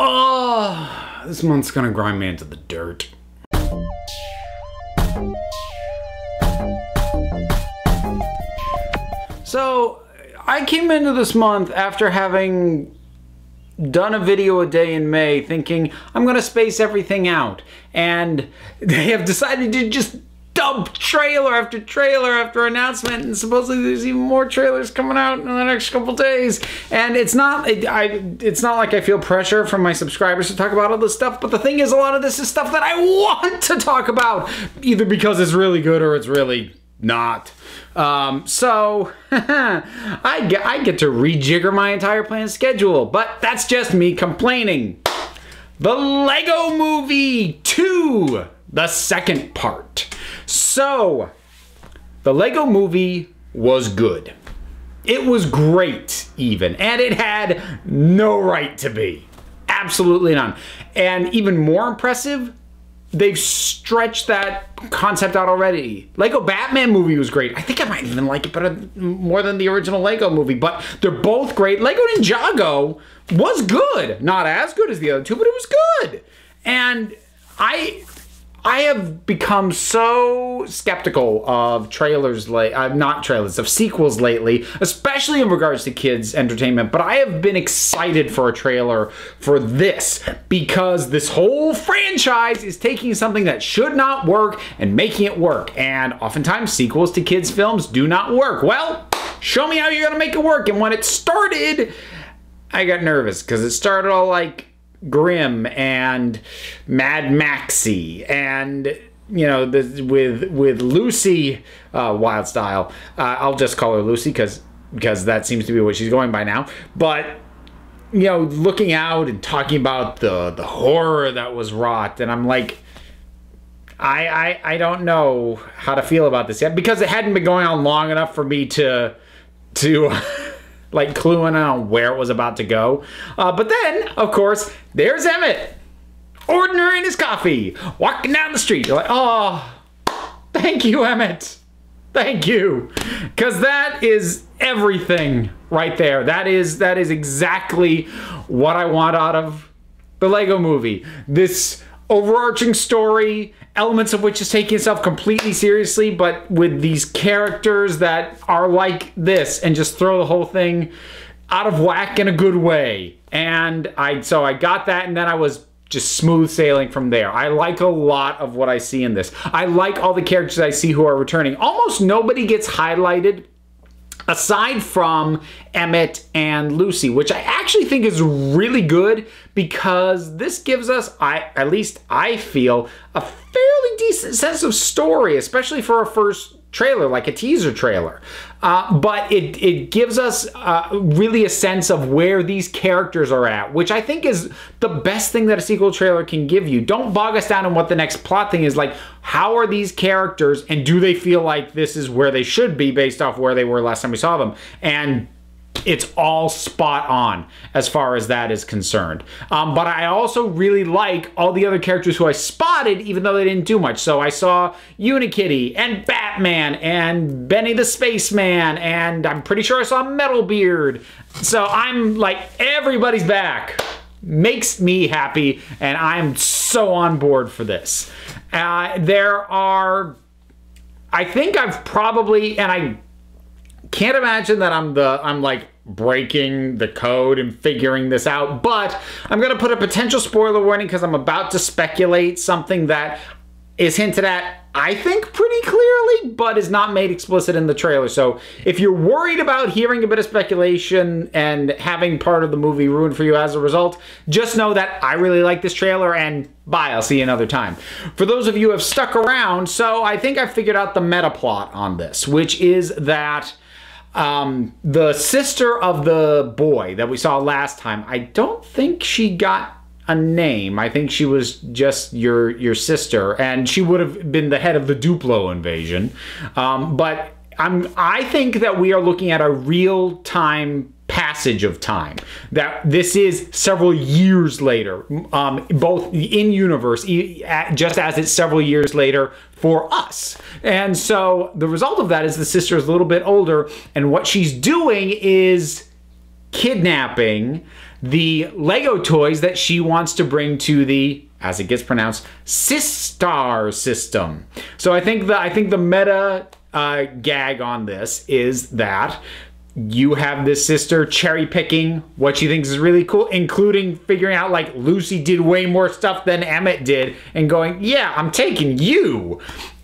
Oh, this month's gonna grind me into the dirt. So, I came into this month after having done a video a day in May thinking I'm gonna space everything out, and they have decided to just dump trailer after announcement, and supposedly there's even more trailers coming out in the next couple days. And it's not like I feel pressure from my subscribers to talk about all this stuff, but the thing is, a lot of this is stuff that I want to talk about, either because it's really good or it's really not. So I get to rejigger my entire planned schedule, but that's just me complaining. The Lego Movie 2, the second part. So, the Lego Movie was good. It was great, even, and it had no right to be. Absolutely none. And even more impressive, they've stretched that concept out already. Lego Batman movie was great. I think I might even like it better more than the original Lego movie, but they're both great. Lego Ninjago was good. Not as good as the other two, but it was good. And I have become so skeptical of trailers, of sequels lately, especially in regards to kids' entertainment, but I have been excited for a trailer for this, because this whole franchise is taking something that should not work and making it work, and oftentimes sequels to kids' films do not work. Well, show me how you're gonna make it work. And when it started, I got nervous, because it started all like Grimm and Mad Maxy, and you know, with Lucy Wildstyle. I'll just call her Lucy because that seems to be what she's going by now. But you know, looking out and talking about the horror that was wrought, and I'm like, I don't know how to feel about this yet, because it hadn't been going on long enough for me to like cluing on where it was about to go. But then, of course, there's Emmett, ordinary in his coffee, walking down the street. You're like, oh, thank you, Emmett. Thank you. Because that is everything right there. That is exactly what I want out of the Lego Movie. This overarching story, elements of which is taking itself completely seriously, but with these characters that are like this, and just throw the whole thing out of whack in a good way. And so I got that, and then I was just smooth sailing from there. I like a lot of what I see in this. I like all the characters I see who are returning. Almost nobody gets highlighted aside from Emmett and Lucy, which I actually think is really good, because this gives us, at least I feel, a fairly decent sense of story, especially for a first trailer, like a teaser trailer. But it gives us really a sense of where these characters are at, which I think is the best thing that a sequel trailer can give you. Don't bog us down on what the next plot thing is. Like, how are these characters, and do they feel like this is where they should be based off where they were last time we saw them? And it's all spot on as far as that is concerned. But I also really like all the other characters who I spotted, even though they didn't do much. So I saw Unikitty and Batman and Benny the Spaceman, and I'm pretty sure I saw Metalbeard. So I'm like, everybody's back. Makes me happy, and I'm so on board for this. There are, I think I've probably, and I can't imagine that I'm like breaking the code and figuring this out, but I'm gonna put a potential spoiler warning, because I'm about to speculate something that is hinted at, I think, pretty clearly, but is not made explicit in the trailer. So if you're worried about hearing a bit of speculation and having part of the movie ruined for you as a result, just know that I really like this trailer, and bye, I'll see you another time. For those of you who have stuck around, so I think I figured out the meta plot on this, which is that the sister of the boy that we saw last time, I don't think she got a name. I think she was just your sister, and she would have been the head of the Duplo invasion. But I think that we are looking at a real-time passage of time. That this is several years later, both in universe, just as it's several years later for us. And so the result of that is the sister is a little bit older, and what she's doing is kidnapping the Lego toys that she wants to bring to the, as it gets pronounced, Sistar system. So I think the meta gag on this is that you have this sister cherry picking what she thinks is really cool, including figuring out like Lucy did way more stuff than Emmett did and going, yeah, I'm taking you.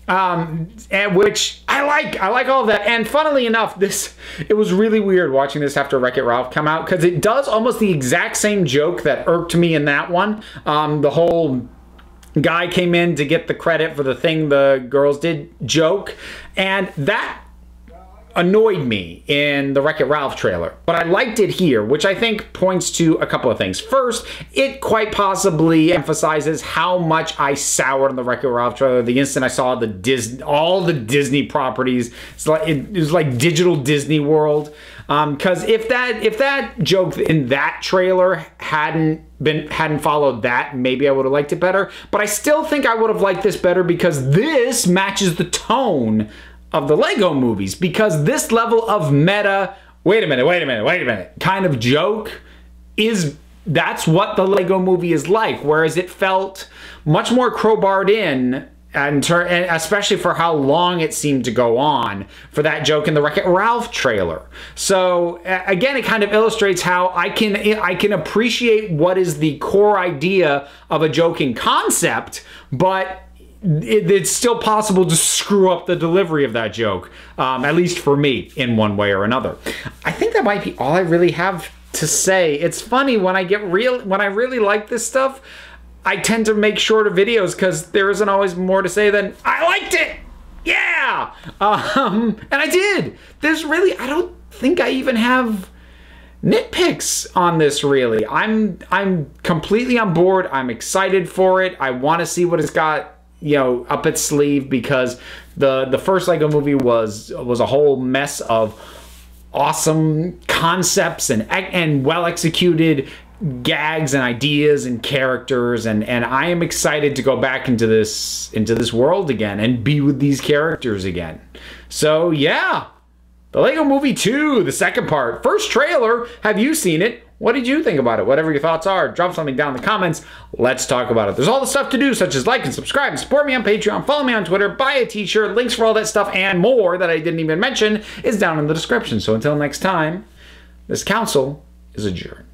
And which I like all of that. And funnily enough, it was really weird watching this after Wreck-It Ralph come out, because it does almost the exact same joke that irked me in that one. The whole guy came in to get the credit for the thing the girls did joke, and that annoyed me in the Wreck-It Ralph trailer, but I liked it here, which I think points to a couple of things. First, it quite possibly emphasizes how much I soured on the Wreck-It Ralph trailer the instant I saw all the Disney properties. It was like digital Disney World. Because if that joke in that trailer hadn't followed that, maybe I would have liked it better. But I still think I would have liked this better because this matches the tone of the Lego movies, because this level of meta, wait a minute, kind of joke that's what the Lego movie is like, whereas it felt much more crowbarred in, and especially for how long it seemed to go on for that joke in the Wreck-It Ralph trailer. So again, it kind of illustrates how I can appreciate what is the core idea of a joking concept, but it's still possible to screw up the delivery of that joke, at least for me, in one way or another. I think that might be all I really have to say. It's funny, when I really like this stuff, I tend to make shorter videos because there isn't always more to say than, I liked it! Yeah! And I did! I don't think I even have nitpicks on this, really. I'm completely on board. I'm excited for it. I want to see what it's got, up its sleeve, because the first Lego movie was a whole mess of awesome concepts and well executed gags and ideas and characters, and I am excited to go back into this world again and be with these characters again. So yeah, the Lego Movie 2, the second part, first trailer. Have you seen it? What did you think about it? Whatever your thoughts are, drop something down in the comments. Let's talk about it. There's all the stuff to do, such as like and subscribe, and support me on Patreon, follow me on Twitter, buy a t-shirt. Links for all that stuff and more that I didn't even mention is down in the description. So until next time, this council is adjourned.